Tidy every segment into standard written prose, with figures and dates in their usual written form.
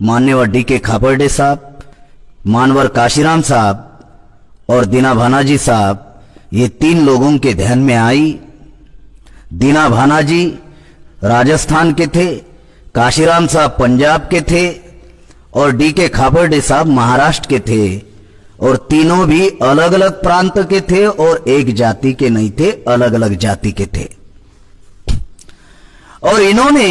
मान्यवर डी.के. खापर्डे साहब, मानवर काशीराम साहब और दीना भानाजी साहब, ये 3 लोगों के ध्यान में आई। दीना भानाजी राजस्थान के थे, काशीराम साहब पंजाब के थे और डी.के. खापर्डे साहब महाराष्ट्र के थे, और तीनों भी अलग अलग प्रांत के थे और एक जाति के नहीं थे, अलग अलग जाति के थे। और इन्होंने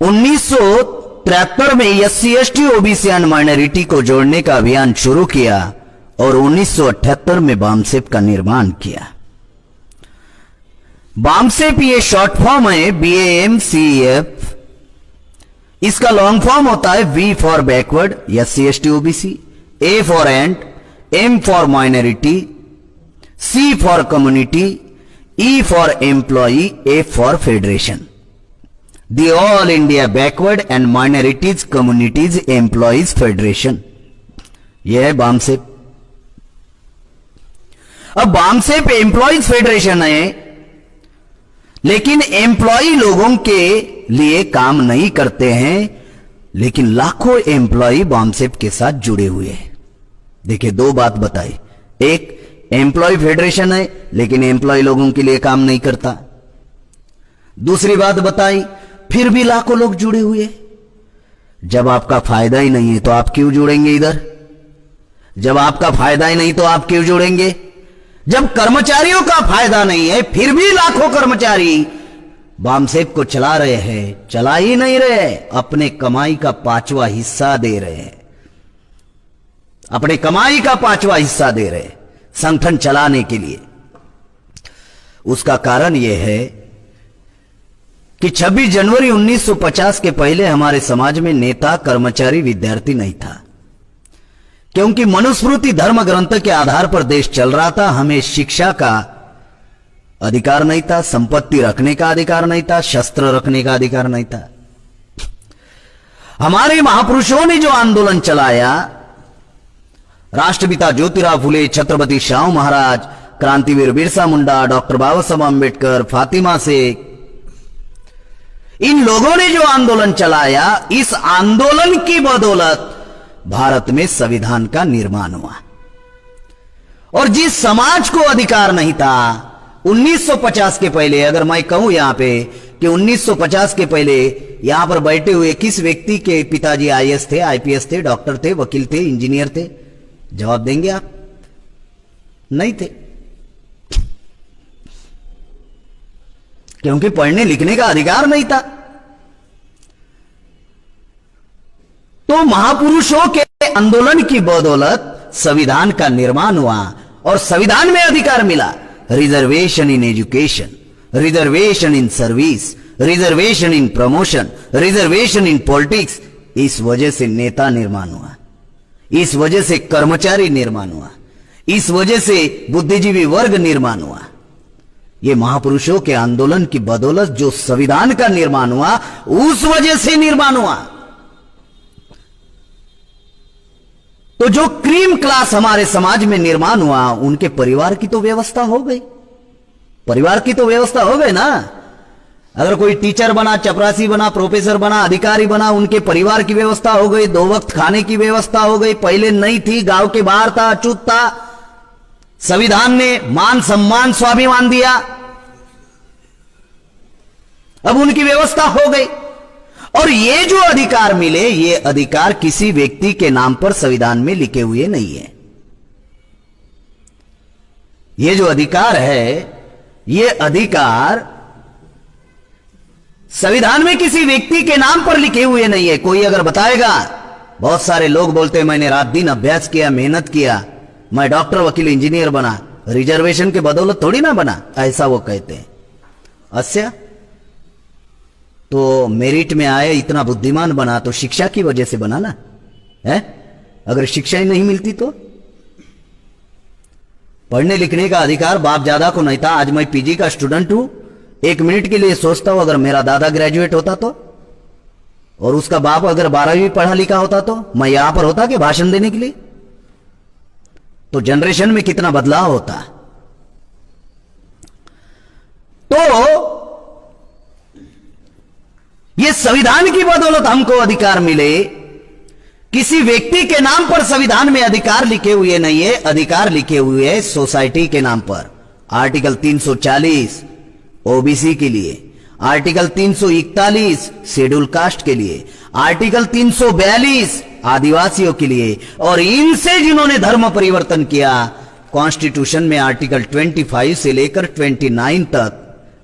1973 में SC ST OBC and minority को जोड़ने का अभियान शुरू किया और 1978 में बामसेप का निर्माण किया। बामसेप ये शॉर्ट फॉर्म है, BAMCEF। इसका लॉन्ग फॉर्म होता है V for backward, SC ST OBC, A for and, M for minority, C for community, E for employee, A for federation. The all India backward and minorities communities employees federation, यह है बामसेप। अब BAMCEF employees federation है, लेकिन employee लोगों के लिए काम नहीं करते हैं, लेकिन लाखों एम्प्लॉई बामसेप के साथ जुड़े हुए हैं। देखिए, 2 बात बताई। एक, एम्प्लॉय फेडरेशन है लेकिन एम्प्लॉय लोगों के लिए काम नहीं करता। दूसरी बात बताई, फिर भी लाखों लोग जुड़े हुए। जब आपका फायदा ही नहीं है तो आप क्यों जुड़ेंगे इधर? जब आपका फायदा ही नहीं तो आप क्यों जुड़ेंगे? जब कर्मचारियों का फायदा नहीं है फिर भी लाखों कर्मचारी बामसेप को चला रहे हैं, चला ही नहीं रहे, अपने कमाई का 5वां हिस्सा दे रहे हैं, अपने कमाई का 5वां हिस्सा दे रहे हैं संगठन चलाने के लिए। उसका कारण यह है कि 26 जनवरी 1950 के पहले हमारे समाज में नेता, कर्मचारी, विद्यार्थी नहीं था, क्योंकि मनुस्मृति धर्म ग्रंथ के आधार पर देश चल रहा था। हमें शिक्षा का अधिकार नहीं था, संपत्ति रखने का अधिकार नहीं था, शस्त्र रखने का अधिकार नहीं था। हमारे महापुरुषों ने जो आंदोलन चलाया, राष्ट्रपिता ज्योतिराव फुले, छत्रपति शाहू महाराज, क्रांतिवीर बिरसा मुंडा, डॉक्टर बाबा साहब अम्बेडकर, फातिमा शेख, इन लोगों ने जो आंदोलन चलाया, इस आंदोलन की बदौलत भारत में संविधान का निर्माण हुआ। और जिस समाज को अधिकार नहीं था 1950 के पहले, अगर मैं कहूं यहां पे कि 1950 के पहले यहां पर बैठे हुए किस व्यक्ति के पिताजी आईएएस थे, आईपीएस थे, डॉक्टर थे, वकील थे, इंजीनियर थे? जवाब देंगे आप? नहीं थे, क्योंकि पढ़ने लिखने का अधिकार नहीं था। तो महापुरुषों के आंदोलन की बदौलत संविधान का निर्माण हुआ और संविधान में अधिकार मिला। Reservation in education, reservation in service, reservation in promotion, reservation in politics. इस वजह से नेता निर्माण हुआ, इस वजह से कर्मचारी निर्माण हुआ, इस वजह से बुद्धिजीवी वर्ग निर्माण हुआ। ये महापुरुषों के आंदोलन की बदौलत जो संविधान का निर्माण हुआ, उस वजह से निर्माण हुआ। तो जो क्रीम क्लास हमारे समाज में निर्माण हुआ, उनके परिवार की तो व्यवस्था हो गई, परिवार की तो व्यवस्था हो गई ना। अगर कोई टीचर बना, चपरासी बना, प्रोफेसर बना, अधिकारी बना, उनके परिवार की व्यवस्था हो गई, 2 वक्त खाने की व्यवस्था हो गई। पहले नहीं थी, गांव के बाहर था, अछूत था। संविधान ने मान, सम्मान, स्वाभिमान दिया, अब उनकी व्यवस्था हो गई। और ये जो अधिकार मिले, ये अधिकार किसी व्यक्ति के नाम पर संविधान में लिखे हुए नहीं है। ये जो अधिकार है, ये अधिकार संविधान में किसी व्यक्ति के नाम पर लिखे हुए नहीं है। कोई अगर बताएगा, बहुत सारे लोग बोलते हैं मैंने रात दिन अभ्यास किया, मेहनत किया, मैं डॉक्टर, वकील, इंजीनियर बना, रिजर्वेशन के बदौलत थोड़ी ना बना, ऐसा वो कहते हैं। अच्छा, तो मेरिट में आए, इतना बुद्धिमान बना तो शिक्षा की वजह से बना ना है? अगर शिक्षा ही नहीं मिलती तो? पढ़ने लिखने का अधिकार बाप दादा को नहीं था। आज मैं पीजी का स्टूडेंट हूं, 1 मिनट के लिए सोचता हूं अगर मेरा दादा ग्रेजुएट होता तो, और उसका बाप अगर 12वीं पढ़ा लिखा होता तो मैं यहां पर होता कि भाषण देने के लिए? तो जनरेशन में कितना बदलाव होता। तो ये संविधान की बदौलत हमको अधिकार मिले। किसी व्यक्ति के नाम पर संविधान में अधिकार लिखे हुए नहीं है, अधिकार लिखे हुए है सोसाइटी के नाम पर। आर्टिकल 340 ओबीसी के लिए, आर्टिकल 341 शेड्यूल कास्ट के लिए, आर्टिकल 342 आदिवासियों के लिए, और इनसे जिन्होंने धर्म परिवर्तन किया, कॉन्स्टिट्यूशन में आर्टिकल 25 से लेकर 29 तक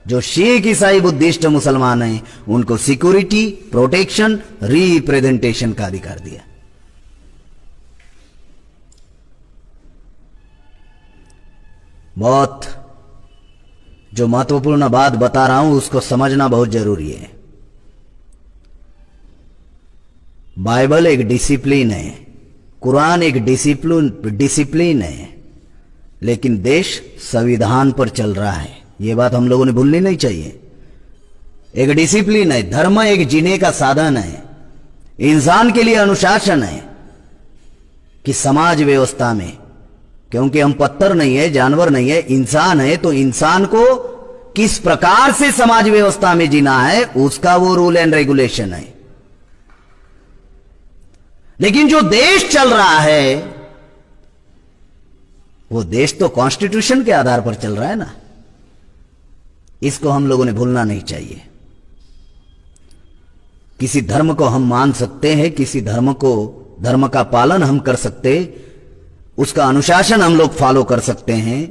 जो सिख, ईसाई, बुद्धिस्ट, मुसलमान हैं, उनको सिक्योरिटी, प्रोटेक्शन, रिप्रेजेंटेशन का अधिकार दिया। बहुत जो महत्वपूर्ण बात बता रहा हूं उसको समझना बहुत जरूरी है। बाइबल एक डिसिप्लिन है, कुरान एक डिसिप्लिन है, लेकिन देश संविधान पर चल रहा है। यह बात हम लोगों ने भूलनी नहीं चाहिए। एक डिसिप्लिन है, धर्म एक जीने का साधन है, इंसान के लिए अनुशासन है कि समाज व्यवस्था में, क्योंकि हम पत्थर नहीं है, जानवर नहीं है, इंसान है, तो इंसान को किस प्रकार से समाज व्यवस्था में जीना है उसका वो रूल एंड रेगुलेशन है। लेकिन जो देश चल रहा है वो देश तो कॉन्स्टिट्यूशन के आधार पर चल रहा है ना, इसको हम लोगों ने भूलना नहीं चाहिए। किसी धर्म को हम मान सकते हैं, किसी धर्म का पालन हम कर सकते, उसका अनुशासन हम लोग फॉलो कर सकते हैं।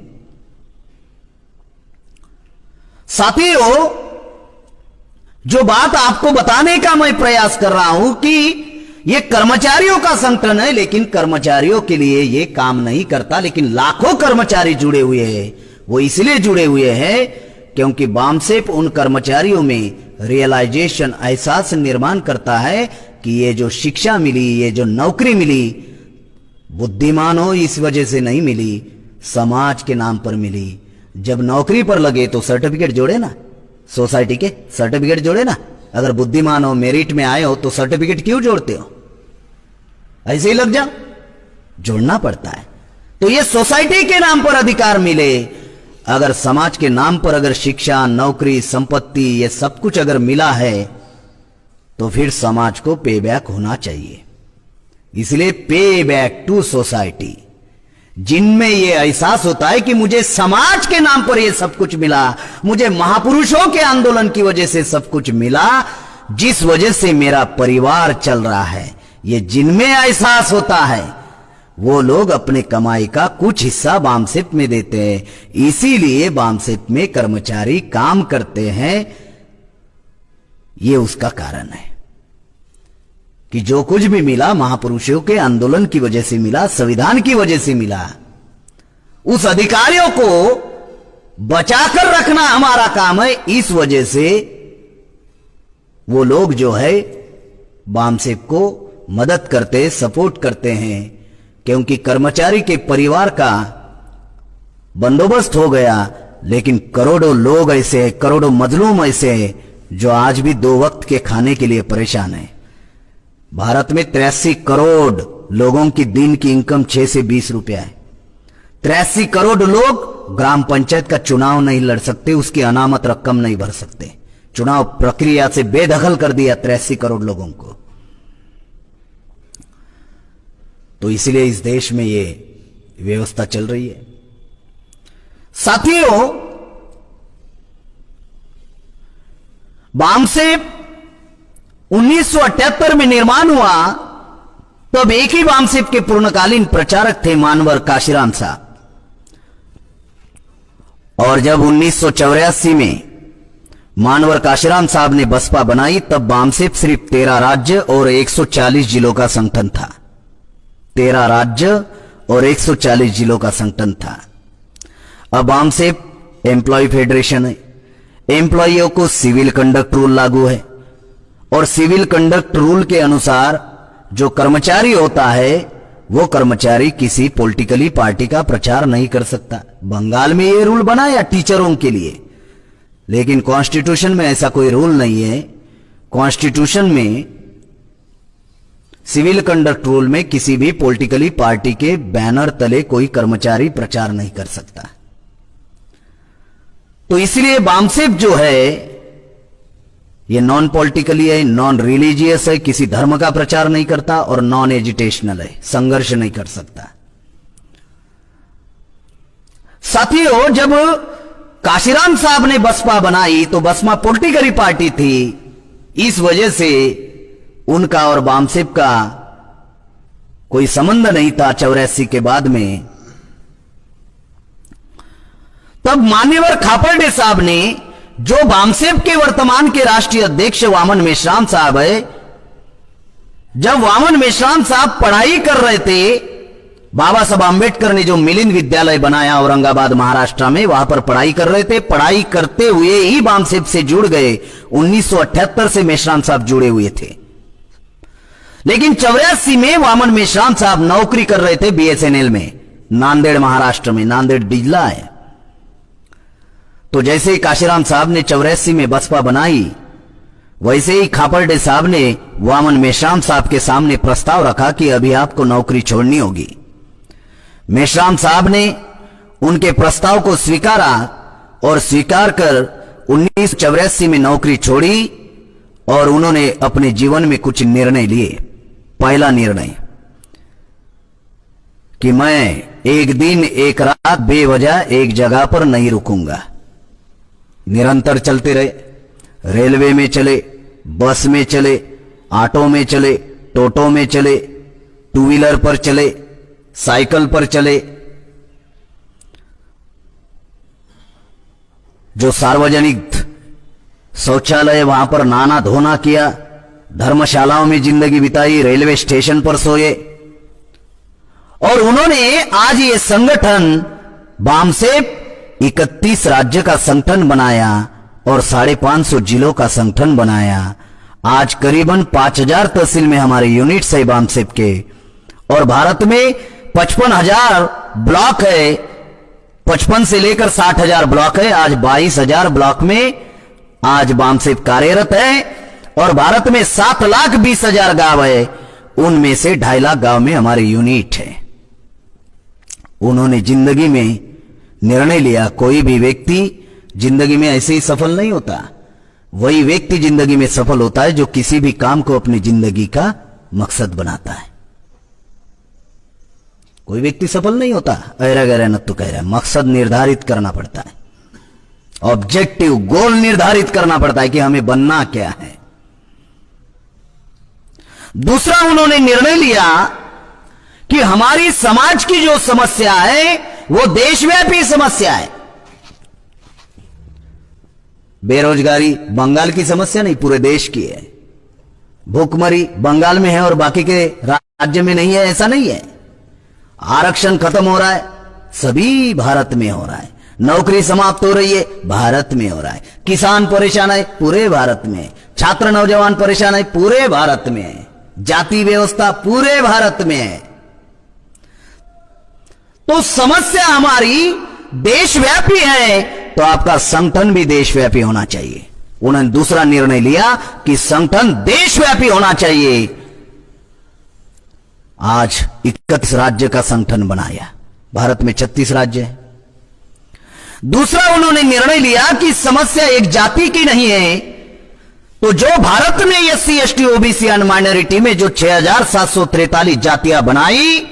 साथियों, जो बात आपको बताने का मैं प्रयास कर रहा हूं कि यह कर्मचारियों का संगठन है, लेकिन कर्मचारियों के लिए यह काम नहीं करता। लेकिन लाखों कर्मचारी जुड़े हुए हैं। वो इसलिए जुड़े हुए हैं क्योंकि बामसेफ उन कर्मचारियों में रियलाइजेशन, एहसास निर्माण करता है कि ये जो शिक्षा मिली, ये जो नौकरी मिली, बुद्धिमान हो इस वजह से नहीं मिली, समाज के नाम पर मिली। जब नौकरी पर लगे तो सर्टिफिकेट जोड़े ना, सोसाइटी के सर्टिफिकेट जोड़े ना। अगर बुद्धिमान हो, मेरिट में आए हो तो सर्टिफिकेट क्यों जोड़ते हो? ऐसे ही लग जाओ, जोड़ना पड़ता है। तो ये सोसाइटी के नाम पर अधिकार मिले। अगर समाज के नाम पर अगर शिक्षा, नौकरी, संपत्ति, ये सब कुछ अगर मिला है तो फिर समाज को पे बैक होना चाहिए। इसलिए पे बैक टू सोसाइटी, जिनमें यह एहसास होता है कि मुझे समाज के नाम पर यह सब कुछ मिला, मुझे महापुरुषों के आंदोलन की वजह से सब कुछ मिला, जिस वजह से मेरा परिवार चल रहा है, ये जिनमें एहसास होता है वो लोग अपने कमाई का कुछ हिस्सा बामसेफ में देते हैं। इसीलिए बामसेफ में कर्मचारी काम करते हैं। ये उसका कारण है कि जो कुछ भी मिला महापुरुषों के आंदोलन की वजह से मिला, संविधान की वजह से मिला। उस अधिकारियों को बचाकर रखना हमारा काम है। इस वजह से वो लोग जो है बामसेफ को मदद करते, सपोर्ट करते हैं, क्योंकि कर्मचारी के परिवार का बंदोबस्त हो गया। लेकिन करोड़ों लोग ऐसे हैं, करोड़ों मजलूम ऐसे हैं जो आज भी 2 वक्त के खाने के लिए परेशान हैं। भारत में 83 करोड़ लोगों की दिन की इनकम 6 से 20 रुपया है। 83 करोड़ लोग ग्राम पंचायत का चुनाव नहीं लड़ सकते, उसकी अनामत रकम नहीं भर सकते। चुनाव प्रक्रिया से बेदखल कर दिया 83 करोड़ लोगों को। तो इसलिए इस देश में ये व्यवस्था चल रही है। साथियों, बामसेफ 1978 में निर्माण हुआ, तब एक ही बामसेफ के पूर्णकालीन प्रचारक थे मानवर काशीराम साहब। और जब 1984 में मानवर काशीराम साहब ने बसपा बनाई, तब बामसेफ सिर्फ 13 राज्य और 140 जिलों का संगठन था। 13 राज्य और 140 जिलों का संगठन था। अब बामसेफ एम्प्लॉय फेडरेशन है। एम्प्लॉयियों को सिविल कंडक्ट रूल लागू है, और सिविल कंडक्ट रूल के अनुसार जो कर्मचारी होता है वो कर्मचारी किसी पॉलिटिकली पार्टी का प्रचार नहीं कर सकता। बंगाल में ये रूल बना या टीचरों के लिए, लेकिन कॉन्स्टिट्यूशन में ऐसा कोई रूल नहीं है। कॉन्स्टिट्यूशन में सिविल कंडक्ट रूल में किसी भी पॉलिटिकली पार्टी के बैनर तले कोई कर्मचारी प्रचार नहीं कर सकता। तो इसलिए बामसेफ जो है ये नॉन पॉलिटिकली है, नॉन रिलीजियस है, किसी धर्म का प्रचार नहीं करता और नॉन एजिटेशनल है, संघर्ष नहीं कर सकता। साथियों, जब काशीराम साहब ने बसपा बनाई तो बसपा पॉलिटिकली पार्टी थी, इस वजह से उनका और बामसेप का कोई संबंध नहीं था 84 के बाद में। तब मान्यवर खापर्डे साहब ने, जो बामसेप के वर्तमान के राष्ट्रीय अध्यक्ष वामन मेश्राम साहब है, जब वामन मेश्राम साहब पढ़ाई कर रहे थे, बाबा साहब आंबेडकर ने जो मिलिंद विद्यालय बनाया औरंगाबाद महाराष्ट्र में, वहां पर पढ़ाई कर रहे थे। पढ़ाई करते हुए ही बामसेप से जुड़ गए। 1978 से मेश्राम साहब जुड़े हुए थे, लेकिन 84 में वामन मेश्राम साहब नौकरी कर रहे थे बीएसएनएल में, नांदेड़ महाराष्ट्र में, नांदेड़ जिला है। तो जैसे ही काशीराम साहब ने 84 में बसपा बनाई, वैसे ही खापर्डे साहब ने वामन मेश्राम साहब के सामने प्रस्ताव रखा कि अभी आपको नौकरी छोड़नी होगी। मेश्राम साहब ने उनके प्रस्ताव को स्वीकारा और स्वीकार कर 1984 में नौकरी छोड़ी और उन्होंने अपने जीवन में कुछ निर्णय लिए। पहला निर्णय कि मैं एक दिन एक रात बेवजह एक जगह पर नहीं रुकूंगा। निरंतर चलते रहे, रेलवे में चले, बस में चले, ऑटो में चले, टोटो में चले, टू व्हीलर पर चले, साइकिल पर चले। जो सार्वजनिक शौचालय वहां पर नहाना धोना किया, धर्मशालाओं में जिंदगी बिताई, रेलवे स्टेशन पर सोए। और उन्होंने आज ये संगठन बामसेप 31 राज्य का संगठन बनाया और 550 जिलों का संगठन बनाया। आज करीबन 5000 तहसील में हमारे यूनिट्स है बामसेप के, और भारत में 55,000 ब्लॉक है। 55 से लेकर 60,000 ब्लॉक है। आज 22,000 ब्लॉक में आज बामसेप कार्यरत है, और भारत में 7,20,000 गांव है, उनमें से 2.5 लाख गांव में हमारे यूनिट है। उन्होंने जिंदगी में निर्णय लिया, कोई भी व्यक्ति जिंदगी में ऐसे ही सफल नहीं होता। वही व्यक्ति जिंदगी में सफल होता है जो किसी भी काम को अपनी जिंदगी का मकसद बनाता है। कोई व्यक्ति सफल नहीं होता ऐरा गैरा नत्तू कह रहा है। मकसद निर्धारित करना पड़ता है, ऑब्जेक्टिव गोल निर्धारित करना पड़ता है कि हमें बनना क्या है। दूसरा, उन्होंने निर्णय लिया कि हमारी समाज की जो समस्या है वो देशव्यापी समस्या है। बेरोजगारी बंगाल की समस्या नहीं, पूरे देश की है। भूखमरी बंगाल में है और बाकी के राज्य में नहीं है, ऐसा नहीं है। आरक्षण खत्म हो रहा है, सभी भारत में हो रहा है। नौकरी समाप्त हो रही है, भारत में हो रहा है। किसान परेशान है, पूरे भारत में। छात्र नौजवान परेशान है, पूरे भारत में है। जाति व्यवस्था पूरे भारत में है। तो समस्या हमारी देशव्यापी है, तो आपका संगठन भी देशव्यापी होना चाहिए। उन्होंने दूसरा निर्णय लिया कि संगठन देशव्यापी होना चाहिए। आज 31 राज्य का संगठन बनाया, भारत में 36 राज्य है। दूसरा, उन्होंने निर्णय लिया कि समस्या एक जाति की नहीं है, तो जो भारत में SC ST OBC and minority में जो 6,743 जातियां बनाई,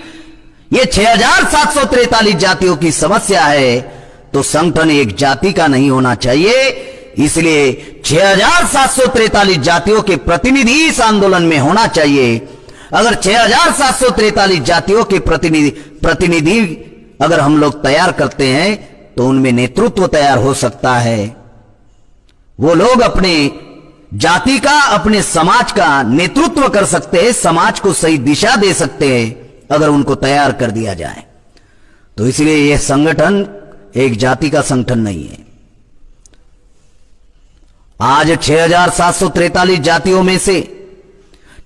ये 6,743 जातियों की समस्या है, तो संगठन एक जाति का नहीं होना चाहिए। इसलिए 6,743 जातियों के प्रतिनिधि इस आंदोलन में होना चाहिए। अगर 6,743 जातियों के प्रतिनिधि अगर हम लोग तैयार करते हैं, तो उनमें नेतृत्व तैयार हो सकता है। वो लोग अपने जाति का, अपने समाज का नेतृत्व कर सकते हैं, समाज को सही दिशा दे सकते हैं, अगर उनको तैयार कर दिया जाए। तो इसलिए यह संगठन एक जाति का संगठन नहीं है। आज 6,743 जातियों में से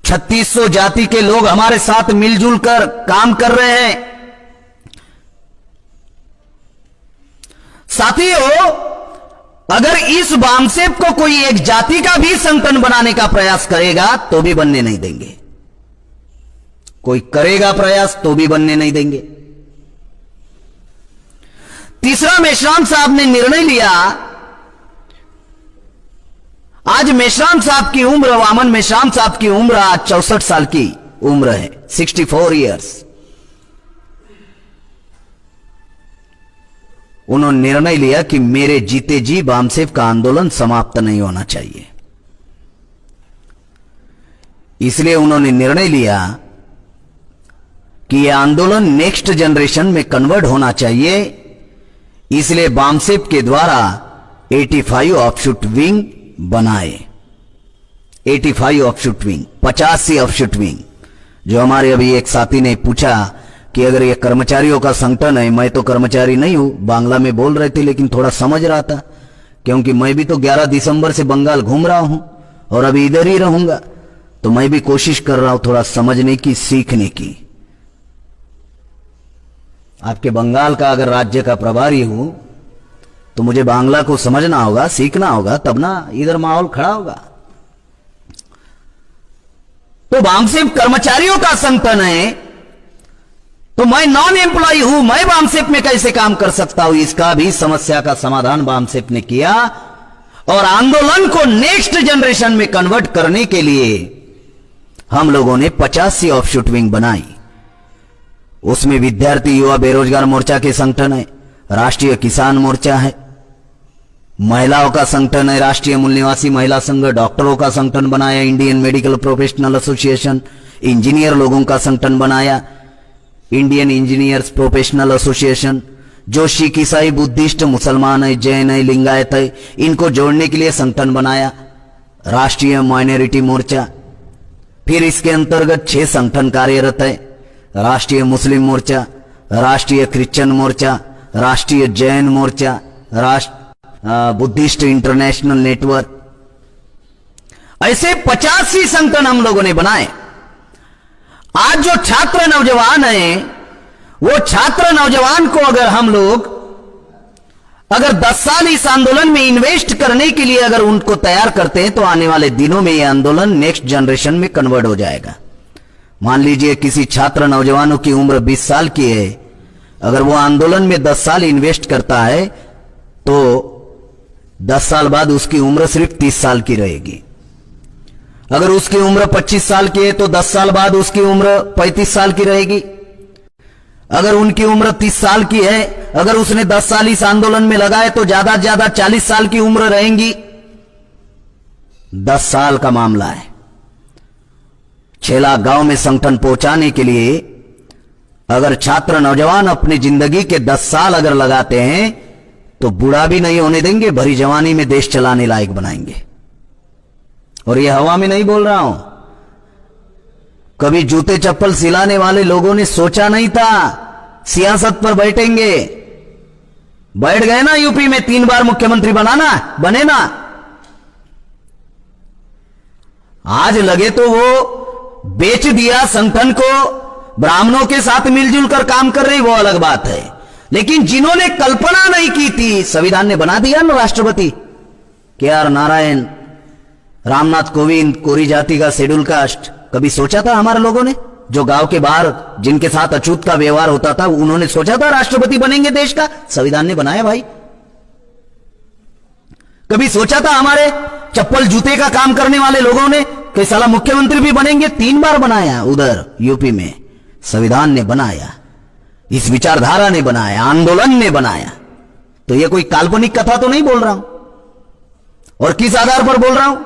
3,600 जाति के लोग हमारे साथ मिलजुल कर काम कर रहे हैं। साथियों, अगर इस बामसेप को कोई एक जाति का भी संगठन बनाने का प्रयास करेगा तो भी बनने नहीं देंगे। कोई करेगा प्रयास तो भी बनने नहीं देंगे। तीसरा, मेश्राम साहब ने निर्णय लिया, आज मेश्राम साहब की उम्र, वामन मेश्राम साहब की उम्र आज 64 साल की उम्र है, 64 ईयर्स। उन्होंने निर्णय लिया कि मेरे जीते जी बामसेफ का आंदोलन समाप्त नहीं होना चाहिए। इसलिए उन्होंने निर्णय लिया कि यह आंदोलन नेक्स्ट जनरेशन में कन्वर्ट होना चाहिए। इसलिए बामसेफ के द्वारा 85 ऑफशूट विंग बनाए। 85 ऑफशूट विंग, 85 ऑफशूट विंग। जो हमारे अभी एक साथी ने पूछा कि अगर ये कर्मचारियों का संगठन है, मैं तो कर्मचारी नहीं हूं, बांग्ला में बोल रहे थे लेकिन थोड़ा समझ रहा था, क्योंकि मैं भी तो 11 दिसंबर से बंगाल घूम रहा हूं और अभी इधर ही रहूंगा, तो मैं भी कोशिश कर रहा हूं थोड़ा समझने की, सीखने की। आपके बंगाल का अगर राज्य का प्रभारी हूं तो मुझे बांग्ला को समझना होगा, सीखना होगा, तब ना इधर माहौल खड़ा होगा। तो बामसेफ कर्मचारियों का संगठन है, तो मैं नॉन एम्प्लॉय हूं, मैं बामसेफ में कैसे काम कर सकता हूं? इसका भी समस्या का समाधान बामसेफ ने किया और आंदोलन को नेक्स्ट जनरेशन में कन्वर्ट करने के लिए हम लोगों ने 85 ऑफशूट विंग बनाई। उसमें विद्यार्थी युवा बेरोजगार मोर्चा के संगठन है, राष्ट्रीय किसान मोर्चा है, महिलाओं का संगठन है, राष्ट्रीय मूल निवासी महिला संघ, डॉक्टरों का संगठन बनाया, Indian medical professional association, engineer लोगों का संगठन बनाया, इंडियन इंजीनियर्स प्रोफेशनल एसोसिएशन, जो सिख, ईसाई, बुद्धिस्ट, मुसलमान है, जैन है, लिंगायत है, इनको जोड़ने के लिए संगठन बनाया, राष्ट्रीय माइनॉरिटी मोर्चा। फिर इसके अंतर्गत 6 संगठन कार्यरत है, राष्ट्रीय मुस्लिम मोर्चा, राष्ट्रीय क्रिश्चियन मोर्चा, राष्ट्रीय जैन मोर्चा, बुद्धिस्ट इंटरनेशनल नेटवर्क। ऐसे 85 संगठन हम लोगों ने बनाए। आज जो छात्र नौजवान हैं, वो छात्र नौजवान को अगर हम लोग 10 साल इस आंदोलन में इन्वेस्ट करने के लिए अगर उनको तैयार करते हैं, तो आने वाले दिनों में यह आंदोलन नेक्स्ट जनरेशन में कन्वर्ट हो जाएगा। मान लीजिए किसी छात्र नौजवानों की उम्र 20 साल की है, अगर वो आंदोलन में 10 साल इन्वेस्ट करता है तो 10 साल बाद उसकी उम्र सिर्फ 30 साल की रहेगी। अगर उसकी उम्र 25 साल की है तो 10 साल बाद उसकी उम्र 35 साल की रहेगी। अगर उनकी उम्र 30 साल की है, अगर उसने 10 साल इस आंदोलन में लगाए तो ज्यादा से ज्यादा 40 साल की उम्र रहेंगी। 10 साल का मामला है। 6 लाख गांव में संगठन पहुंचाने के लिए अगर छात्र नौजवान अपनी जिंदगी के 10 साल अगर लगाते हैं तो बूढ़ा भी नहीं होने देंगे, भरी जवानी में देश चलाने लायक बनाएंगे। और ये हवा में नहीं बोल रहा हूं, कभी जूते चप्पल सिलाने वाले लोगों ने सोचा नहीं था सियासत पर बैठेंगे। बैठ गए ना यूपी में 3 बार मुख्यमंत्री बने ना। आज लगे तो वो बेच दिया संगठन को, ब्राह्मणों के साथ मिलजुल कर काम कर रही, वो अलग बात है। लेकिन जिन्होंने कल्पना नहीं की थी, संविधान ने बना दिया ना राष्ट्रपति KR नारायण, रामनाथ कोविंद, कोरी जाति का शेड्यूल कास्ट। कभी सोचा था हमारे लोगों ने, जो गांव के बाहर जिनके साथ अछूत का व्यवहार होता था, उन्होंने सोचा था राष्ट्रपति बनेंगे देश का? संविधान ने बनाया भाई। कभी सोचा था हमारे चप्पल जूते का काम करने वाले लोगों ने कि साला मुख्यमंत्री भी बनेंगे? 3 बार बनाया उधर यूपी में। संविधान ने बनाया, इस विचारधारा ने बनाया, आंदोलन ने बनाया। तो यह कोई काल्पनिक कथा तो नहीं बोल रहा हूं। और किस आधार पर बोल रहा हूं?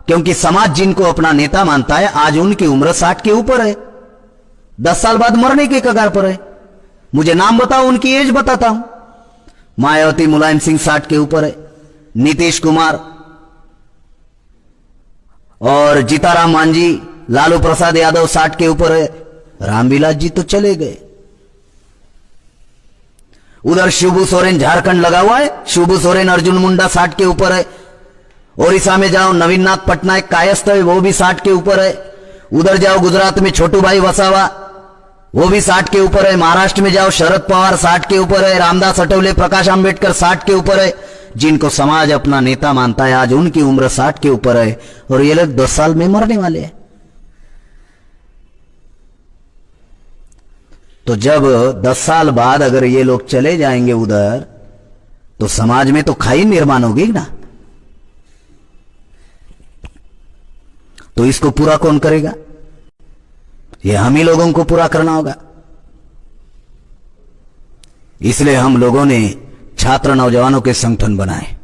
क्योंकि समाज जिनको अपना नेता मानता है, आज उनकी उम्र 60 के ऊपर है, 10 साल बाद मरने के कगार पर है। मुझे नाम बताओ, उनकी एज बताता हूं। मायावती, मुलायम सिंह 60 के ऊपर है, नीतीश कुमार और जीताराम मांझी, लालू प्रसाद यादव 60 के ऊपर है, रामविलास जी तो चले गए। उधर शिबू सोरेन झारखंड लगा हुआ है, शिबू सोरेन, अर्जुन मुंडा 60 के ऊपर है। ओडिशा में जाओ, नवीननाथ पटनायक कायस्थ है, वो भी 60 के ऊपर है। उधर जाओ गुजरात में छोटू भाई वसावा, वो भी 60 के ऊपर है। महाराष्ट्र में जाओ, शरद पवार 60 के ऊपर है, रामदास अठवले, प्रकाश आंबेडकर 60 के ऊपर है। जिनको समाज अपना नेता मानता है, आज उनकी उम्र 60 के ऊपर है और ये लोग 10 साल में मरने वाले हैं। तो जब 10 साल बाद अगर ये लोग चले जाएंगे उधर, तो समाज में तो खाई निर्माण होगी ना। तो इसको पूरा कौन करेगा? ये हम ही लोगों को पूरा करना होगा। इसलिए हम लोगों ने छात्र नौजवानों के संगठन बनाए।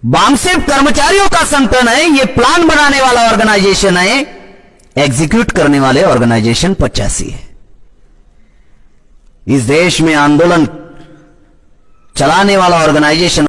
बामसेफ कर्मचारियों का संगठन है, ये प्लान बनाने वाला ऑर्गेनाइजेशन है, एग्जीक्यूट करने वाले ऑर्गेनाइजेशन 85 है। इस देश में आंदोलन चलाने वाला ऑर्गेनाइजेशन